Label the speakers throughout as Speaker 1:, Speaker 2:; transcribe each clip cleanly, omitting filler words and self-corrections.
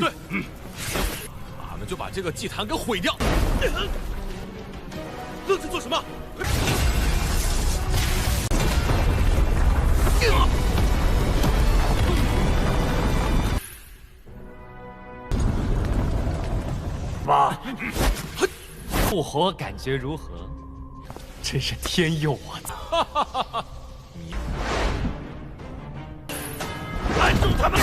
Speaker 1: 对，俺们就把这个祭坛给毁掉。愣着做什么？
Speaker 2: 妈，复活感觉如何？真是天佑我的！
Speaker 1: 拦住他们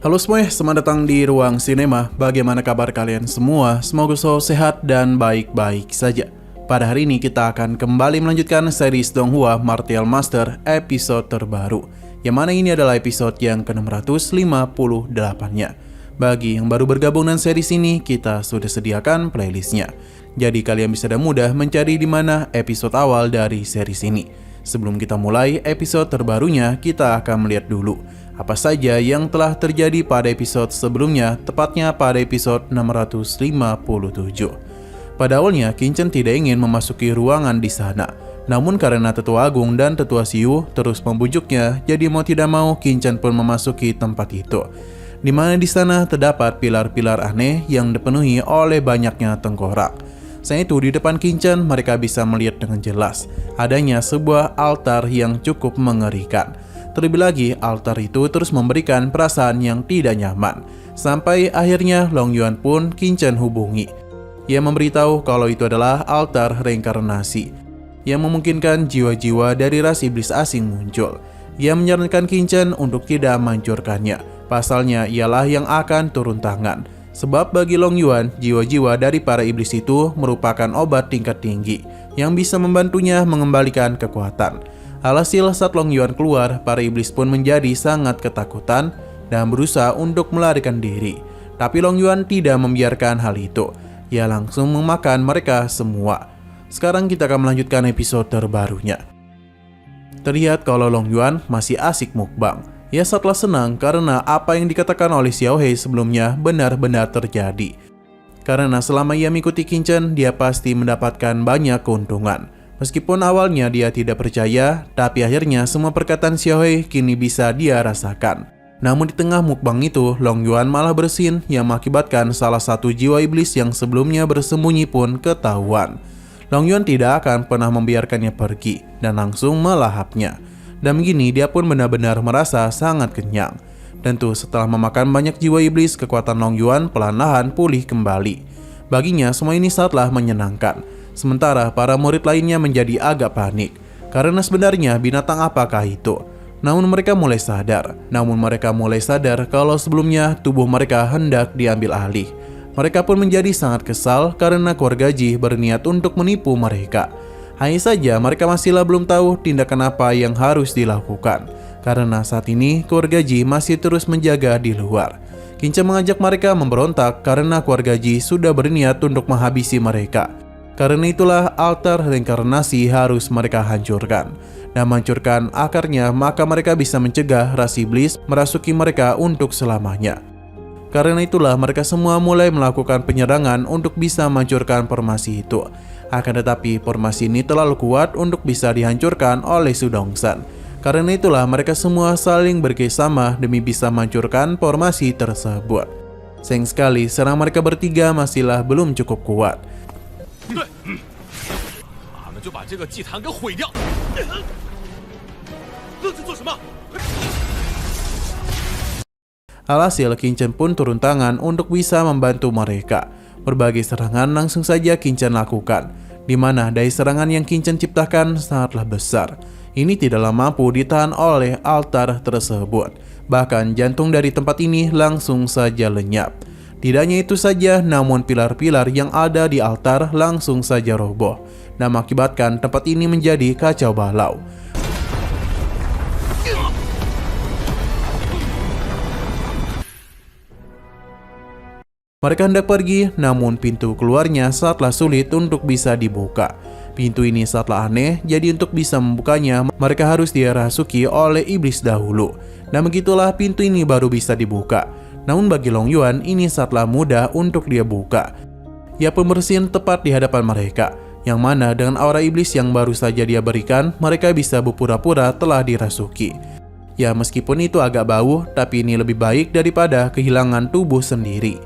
Speaker 1: ！Halo
Speaker 3: semuanya, selamat datang di Ruang Sinema. Bagaimana kabar kalian semua? Semoga selalu sehat dan baik-baik saja. Pada hari ini kita akan kembali melanjutkan series Donghua Martial Master episode terbaru, yang mana ini adalah episode yang ke-658-nya. Bagi yang baru bergabung dengan series ini, kita sudah sediakan playlistnya. Jadi kalian bisa dengan mudah mencari di mana episode awal dari series ini. Sebelum kita mulai episode terbarunya, kita akan melihat dulu apa saja yang telah terjadi pada episode sebelumnya, tepatnya pada episode 657. Pada awalnya, Qingchen tidak ingin memasuki ruangan di sana. Namun karena Tetua Agung dan Tetua Xiu terus membujuknya, jadi mau tidak mau Qingchen pun memasuki tempat itu. Di mana di sana terdapat pilar-pilar aneh yang dipenuhi oleh banyaknya tengkorak. Selain itu, di depan Qingchen mereka bisa melihat dengan jelas adanya sebuah altar yang cukup mengerikan. Terlebih lagi, altar itu terus memberikan perasaan yang tidak nyaman. Sampai akhirnya Long Yuan pun Qingchen hubungi. Ia memberitahu kalau itu adalah altar reinkarnasi yang memungkinkan jiwa-jiwa dari ras iblis asing muncul. Ia menyarankan Qingchen untuk tidak menghancurkannya. Pasalnya ialah yang akan turun tangan. Sebab bagi Long Yuan, jiwa-jiwa dari para iblis itu merupakan obat tingkat tinggi yang bisa membantunya mengembalikan kekuatan. Alhasil saat Long Yuan keluar, para iblis pun menjadi sangat ketakutan dan berusaha untuk melarikan diri. Tapi Long Yuan tidak membiarkan hal itu. Ia langsung memakan mereka semua. Sekarang kita akan melanjutkan episode terbarunya. Terlihat kalau Long Yuan masih asik mukbang. Ia sangatlah senang karena apa yang dikatakan oleh Xiao Hei sebelumnya benar-benar terjadi. Karena selama ia mengikuti Qingchen, dia pasti mendapatkan banyak keuntungan. Meskipun awalnya dia tidak percaya, tapi akhirnya semua perkataan Xiao Hei kini bisa dia rasakan. Namun di tengah mukbang itu, Long Yuan malah bersin yang mengakibatkan salah satu jiwa iblis yang sebelumnya bersembunyi pun ketahuan. Long Yuan tidak akan pernah membiarkannya pergi dan langsung melahapnya. Dan begini dia pun benar-benar merasa sangat kenyang. Tentu setelah memakan banyak jiwa iblis, kekuatan Long Yuan perlahan pulih kembali. Baginya semua ini sangatlah menyenangkan. Sementara para murid lainnya menjadi agak panik, karena sebenarnya binatang apakah itu? Namun mereka mulai sadar kalau sebelumnya tubuh mereka hendak diambil alih. Mereka pun menjadi sangat kesal karena keluarga Ji berniat untuk menipu mereka. Hanya saja mereka masihlah belum tahu tindakan apa yang harus dilakukan. Karena saat ini keluarga Ji masih terus menjaga di luar. Qingchen mengajak mereka memberontak karena keluarga Ji sudah berniat untuk menghabisi mereka. Karena itulah altar reinkarnasi harus mereka hancurkan. Dan menghancurkan akarnya, maka mereka bisa mencegah ras iblis merasuki mereka untuk selamanya. Karena itulah mereka semua mulai melakukan penyerangan untuk bisa menghancurkan formasi itu. Akan tetapi formasi ini terlalu kuat untuk bisa dihancurkan oleh Su Dongshan. Karena itulah mereka semua saling bekerjasama demi bisa menghancurkan formasi tersebut. Sayang sekali serang mereka bertiga masihlah belum cukup kuat.
Speaker 1: 对，俺们就把这个祭坛给毁掉。愣着做什么？
Speaker 3: Alhasil Qingchen pun turun tangan untuk bisa membantu mereka. Berbagai serangan langsung saja Qingchen lakukan, di mana daya serangan yang Qingchen ciptakan sangatlah besar. Ini tidaklah mampu ditahan oleh altar tersebut. Bahkan jantung dari tempat ini langsung saja lenyap. Tidak hanya itu saja, namun pilar-pilar yang ada di altar langsung saja roboh dan mengakibatkan tempat ini menjadi kacau balau. Mereka hendak pergi, namun pintu keluarnya sangatlah sulit untuk bisa dibuka. Pintu ini sangatlah aneh, jadi untuk bisa membukanya, mereka harus dirasuki oleh iblis dahulu. Dan begitulah pintu ini baru bisa dibuka. Namun bagi Long Yuan, ini sangatlah mudah untuk dia buka. Ia pun bersin tepat di hadapan mereka, yang mana dengan aura iblis yang baru saja dia berikan, mereka bisa berpura-pura telah dirasuki. Ya meskipun itu agak bau, tapi ini lebih baik daripada kehilangan tubuh sendiri.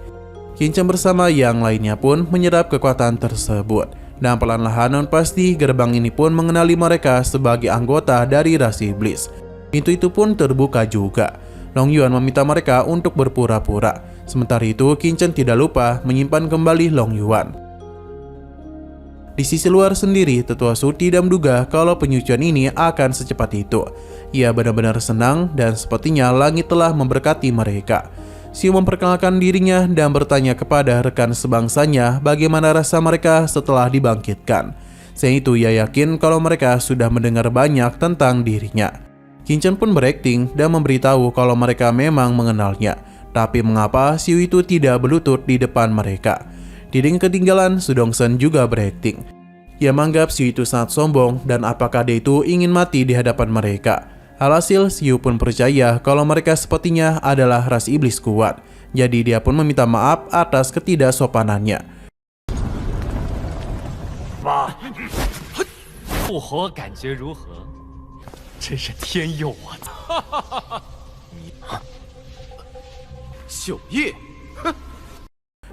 Speaker 3: Qin-Chen bersama yang lainnya pun menyerap kekuatan tersebut. Dan perlahan-lahan pasti gerbang ini pun mengenali mereka sebagai anggota dari ras iblis. Pintu itu pun terbuka juga. Long Yuan meminta mereka untuk berpura-pura. Sementara itu Qin-Chen tidak lupa menyimpan kembali Long Yuan. Di sisi luar sendiri, Tetua Su tidak menduga kalau penyucian ini akan secepat itu. Ia benar-benar senang dan sepertinya langit telah memberkati mereka. Xiu memperkenalkan dirinya dan bertanya kepada rekan sebangsanya bagaimana rasa mereka setelah dibangkitkan. Selain itu ia yakin kalau mereka sudah mendengar banyak tentang dirinya. Qin-Chen pun berakting dan memberitahu kalau mereka memang mengenalnya. Tapi mengapa Xiu itu tidak berlutut di depan mereka? Tidak ketinggalan, Su Dongsen juga berakting. Ia menganggap Xiu itu sangat sombong dan apakah dia itu ingin mati di hadapan mereka. Alhasil, Xiu pun percaya kalau mereka sepertinya adalah ras iblis kuat. Jadi dia pun meminta maaf atas ketidaksopanannya.
Speaker 2: 复活感觉如何？真是天佑我操！
Speaker 1: 朽叶，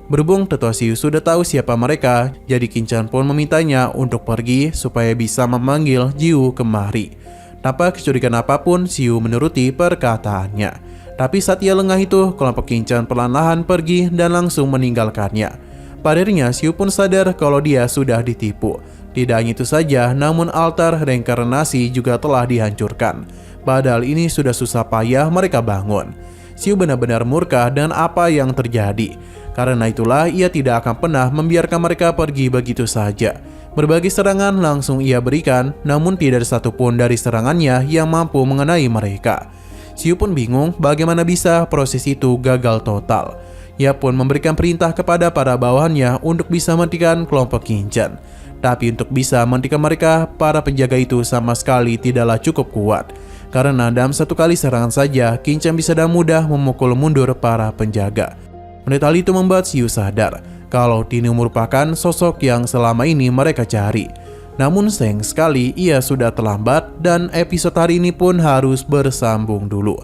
Speaker 3: Berhubung Tetua Xiu sudah tahu siapa mereka, jadi Qin-Chen pun memintanya untuk pergi supaya bisa memanggil Jiu kemari. Tanpa kecurigaan apapun, Xiu menuruti perkataannya. Tapi saat ia lengah itu, kelompok Qin-Chen perlahan-lahan pergi dan langsung meninggalkannya. Pada akhirnya, Xiu pun sadar kalau dia sudah ditipu. Tidak hanya itu saja, namun altar reinkarnasi juga telah dihancurkan. Padahal ini sudah susah payah mereka bangun. Xiu benar-benar murka dengan apa yang terjadi. Karena itulah ia tidak akan pernah membiarkan mereka pergi begitu saja. Berbagai serangan langsung ia berikan, namun tidak ada satupun dari serangannya yang mampu mengenai mereka. Xiu pun bingung bagaimana bisa proses itu gagal total. Ia pun memberikan perintah kepada para bawahannya untuk bisa menghentikan kelompok Qin-Chen. Tapi untuk bisa menghentikan mereka, para penjaga itu sama sekali tidaklah cukup kuat. Karena dalam satu kali serangan saja, Qin-Chen bisa dengan mudah memukul mundur para penjaga. Menit hal itu membuat Xiu sadar kalau Dinu merupakan sosok yang selama ini mereka cari. Namun sayang sekali ia sudah terlambat dan episode hari ini pun harus bersambung dulu.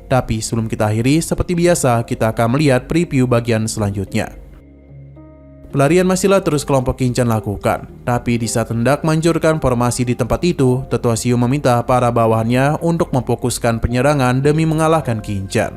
Speaker 3: Tapi sebelum kita akhiri, seperti biasa kita akan melihat preview bagian selanjutnya. Pelarian masihlah terus kelompok Qin-Chen lakukan, tapi di saat hendak melanjutkan formasi di tempat itu, Tetua Xiu meminta para bawahannya untuk memfokuskan penyerangan demi mengalahkan Qin-Chen.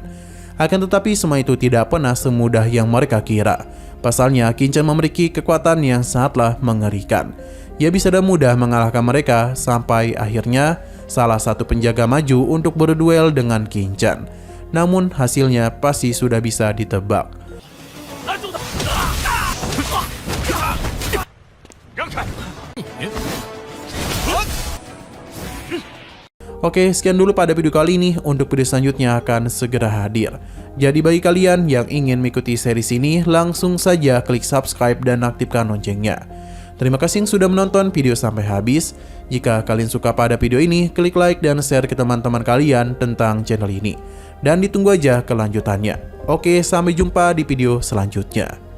Speaker 3: Akan tetapi semua itu tidak pernah semudah yang mereka kira. Pasalnya Qin-Chen memiliki kekuatan yang sangatlah mengerikan. Ia bisa dengan mudah mengalahkan mereka sampai akhirnya salah satu penjaga maju untuk berduel dengan Qin-Chen. Namun hasilnya pasti sudah bisa ditebak. Oke, sekian dulu pada video kali ini. Untuk video selanjutnya akan segera hadir. Jadi bagi kalian yang ingin mengikuti series ini, langsung saja klik subscribe dan aktifkan loncengnya. Terima kasih yang sudah menonton video sampai habis. Jika kalian suka pada video ini, klik like dan share ke teman-teman kalian tentang channel ini. Dan ditunggu aja kelanjutannya. Oke, sampai jumpa di video selanjutnya.